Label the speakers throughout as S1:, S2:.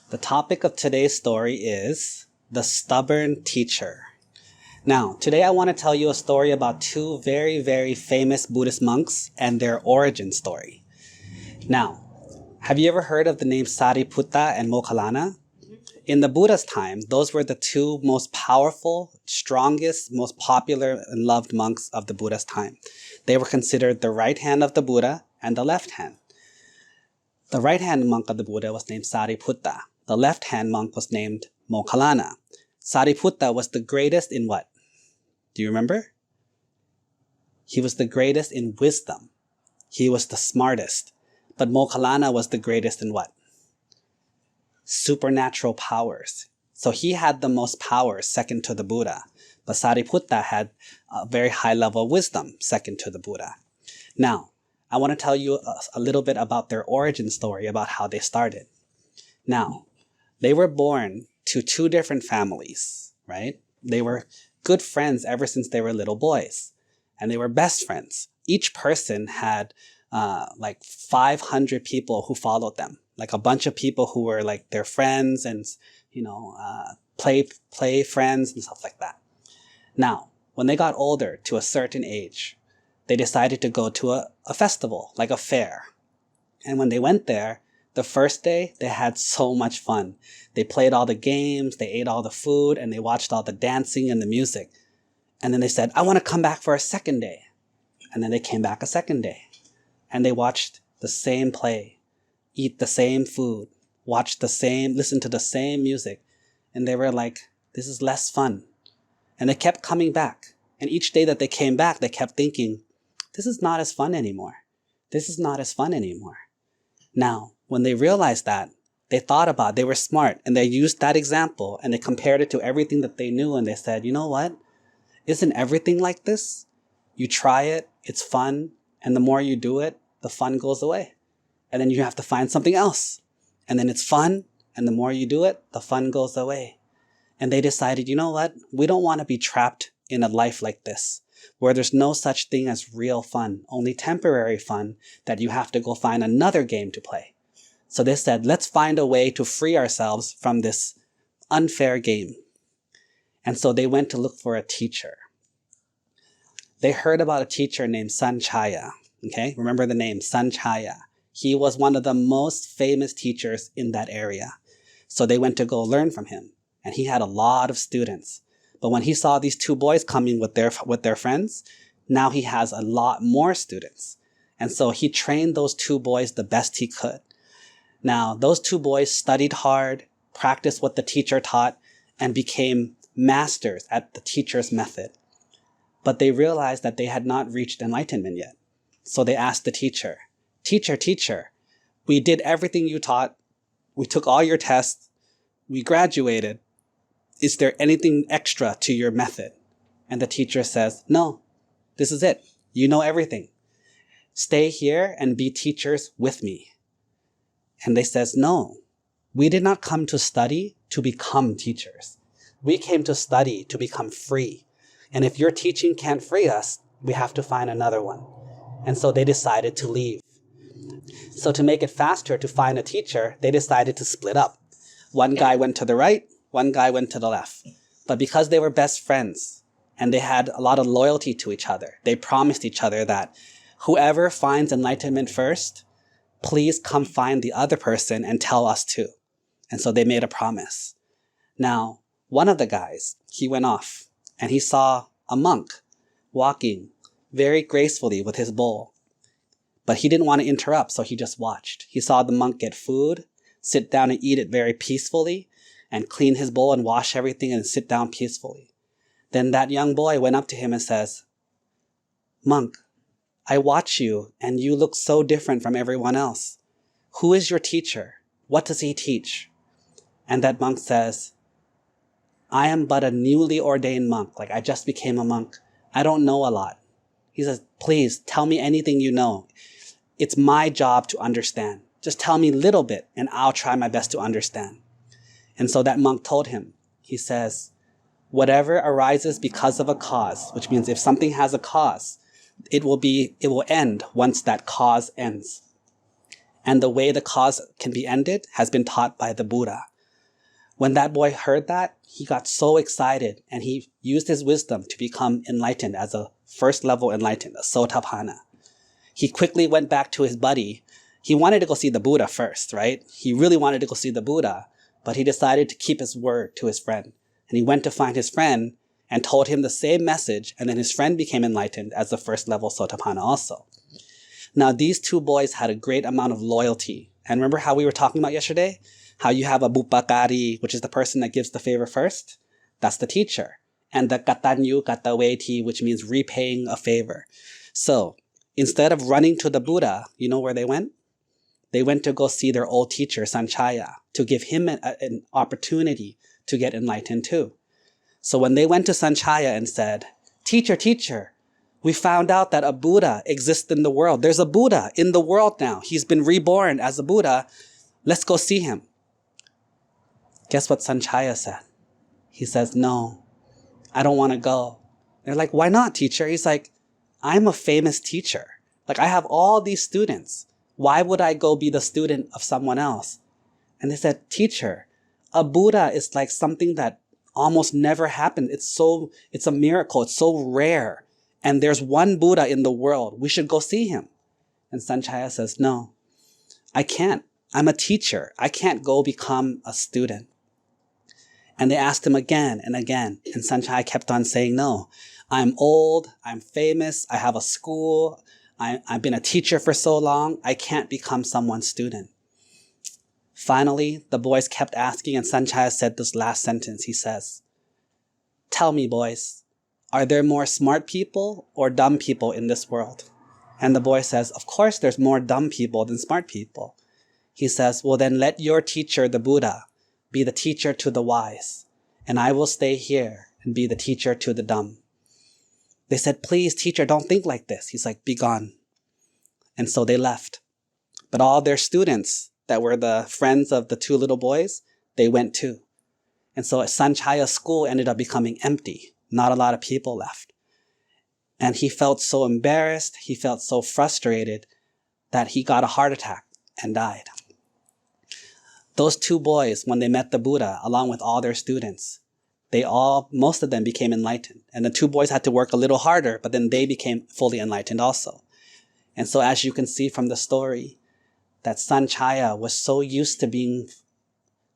S1: The topic of today's story is the stubborn teacher. Now, today I want to tell you a story about two very, very famous Buddhist monks and their origin story. Now, have you ever heard of the names Sariputta and Moggallana? In the Buddha's time, those were the two most powerful, strongest, most popular and loved monks of the Buddha's time. They were considered the right hand of the Buddha and the left hand. The right-hand monk of the Buddha was named Sariputta. The left-hand monk was named Moggallana. Sariputta was the greatest in what? Do you remember? He was the greatest in wisdom. He was the smartest. But Moggallana was the greatest in what? Supernatural powers. So he had the most power, second to the Buddha. But Sariputta had a very high level of wisdom, second to the Buddha. Now, I want to tell you a little bit about their origin story, about how they started. Now, they were born to two different families, right? They were good friends ever since they were little boys. And they were best friends. Each person had like 500 people who followed them. Like a bunch of people who were like their friends and, play friends and stuff like that. Now, when they got older to a certain age, they decided to go to a festival, like a fair. And when they went there, the first day, they had so much fun. They played all the games, they ate all the food, and they watched all the dancing and the music. And then they said, I want to come back for a second day. And then they came back a second day. And they watched the same play, eat the same food, listen to the same music. And they were like, this is less fun. And they kept coming back. And each day that they came back, they kept thinking, this is not as fun anymore. This is not as fun anymore. Now, when they realized that, they were smart, and they used that example, and they compared it to everything that they knew, and they said, you know what? Isn't everything like this? You try it, it's fun, and the more you do it, the fun goes away. And then you have to find something else. And then it's fun, and the more you do it, the fun goes away. And they decided, you know what? We don't want to be trapped in a life like this, where there's no such thing as real fun, only temporary fun that you have to go find another game to play. So they said, let's find a way to free ourselves from this unfair game. And so they went to look for a teacher. They heard about a teacher named Sanchaya. Okay, remember the name, Sanchaya. He was one of the most famous teachers in that area. So they went to go learn from him. And he had a lot of students. But when he saw these two boys coming with their friends, now he has a lot more students. And so he trained those two boys the best he could. Now, those two boys studied hard, practiced what the teacher taught, and became masters at the teacher's method. But they realized that they had not reached enlightenment yet. So they asked the teacher, Teacher, we did everything you taught. We took all your tests. We graduated. Is there anything extra to your method? And the teacher says, no, this is it. You know everything. Stay here and be teachers with me. And they says, no, we did not come to study to become teachers. We came to study to become free. And if your teaching can't free us, we have to find another one. And so they decided to leave. So to make it faster to find a teacher, they decided to split up. One guy went to the right, one guy went to the left. But because they were best friends and they had a lot of loyalty to each other, they promised each other that whoever finds enlightenment first, please come find the other person and tell us too. And so they made a promise. Now, one of the guys, he went off and he saw a monk walking very gracefully with his bowl. But he didn't want to interrupt, so he just watched. He saw the monk get food, sit down and eat it very peacefully, and clean his bowl and wash everything and sit down peacefully. Then that young boy went up to him and says, Monk, I watch you and you look so different from everyone else. Who is your teacher? What does he teach? And that monk says, I am but a newly ordained monk. Like I just became a monk. I don't know a lot. He says, please tell me anything you know. It's my job to understand. Just tell me a little bit and I'll try my best to understand. And so that monk told him, he says, whatever arises because of a cause, which means if something has a cause, it will end once that cause ends. And the way the cause can be ended has been taught by the Buddha. When that boy heard that, he got so excited and he used his wisdom to become enlightened as a first level enlightened, a Sotapanna. He quickly went back to his buddy. He wanted to go see the Buddha first, right? He really wanted to go see the Buddha, but he decided to keep his word to his friend. And he went to find his friend and told him the same message, and then his friend became enlightened as the first level Sotapanna also. Now, these two boys had a great amount of loyalty. And remember how we were talking about yesterday? How you have a Bupakari, which is the person that gives the favor first? That's the teacher. And the Katanyu Kataweti, which means repaying a favor. So, instead of running to the Buddha, you know where they went? They went to go see their old teacher, Sanchaya, to give him an opportunity to get enlightened too. So when they went to Sanchaya and said, "Teacher, teacher, we found out that a Buddha exists in the world. There's a Buddha in the world now. He's been reborn as a Buddha. Let's go see him." Guess what Sanchaya said? He says, "No, I don't want to go." They're like, "Why not, teacher?" He's like, "I'm a famous teacher. Like, I have all these students. Why would I go be the student of someone else?" And they said, "Teacher, a Buddha is like something that almost never happened. It's a miracle. It's so rare. And there's one Buddha in the world. We should go see him." And Sanchaya says, "No, I can't. I'm a teacher. I can't go become a student." And they asked him again and again. And Sanchaya kept on saying, "No, I'm old. I'm famous. I have a school. I've been a teacher for so long. I can't become someone's student." Finally, the boys kept asking, and Sanchaya said this last sentence. He says, "Tell me, boys, are there more smart people or dumb people in this world?" And the boy says, "Of course there's more dumb people than smart people." He says, "Well, then let your teacher, the Buddha, be the teacher to the wise, and I will stay here and be the teacher to the dumb." They said, "Please, teacher, don't think like this." He's like, "Be gone." And so they left. But all their students that were the friends of the two little boys, they went too. And so Sanchaya's school ended up becoming empty. Not a lot of people left. And he felt so embarrassed, he felt so frustrated that he got a heart attack and died. Those two boys, when they met the Buddha, along with all their students, most of them became enlightened. And the two boys had to work a little harder, but then they became fully enlightened also. And so as you can see from the story, that Sanchaya was so used to being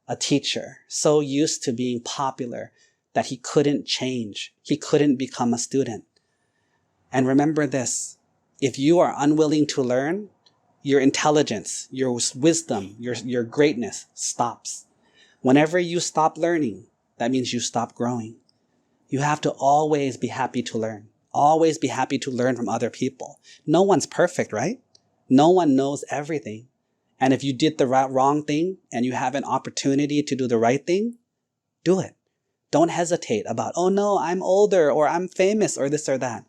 S1: a teacher, so used to being popular, that he couldn't change. He couldn't become a student. And remember this, if you are unwilling to learn, your intelligence, your wisdom, your greatness stops. Whenever you stop learning, that means you stop growing. You have to always be happy to learn. Always be happy to learn from other people. No one's perfect, right? No one knows everything. And if you did the wrong thing and you have an opportunity to do the right thing, do it. Don't hesitate about, "Oh no, I'm older," or "I'm famous," or this or that.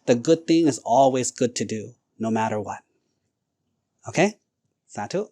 S1: The good thing is always good to do, no matter what. Okay? Satu?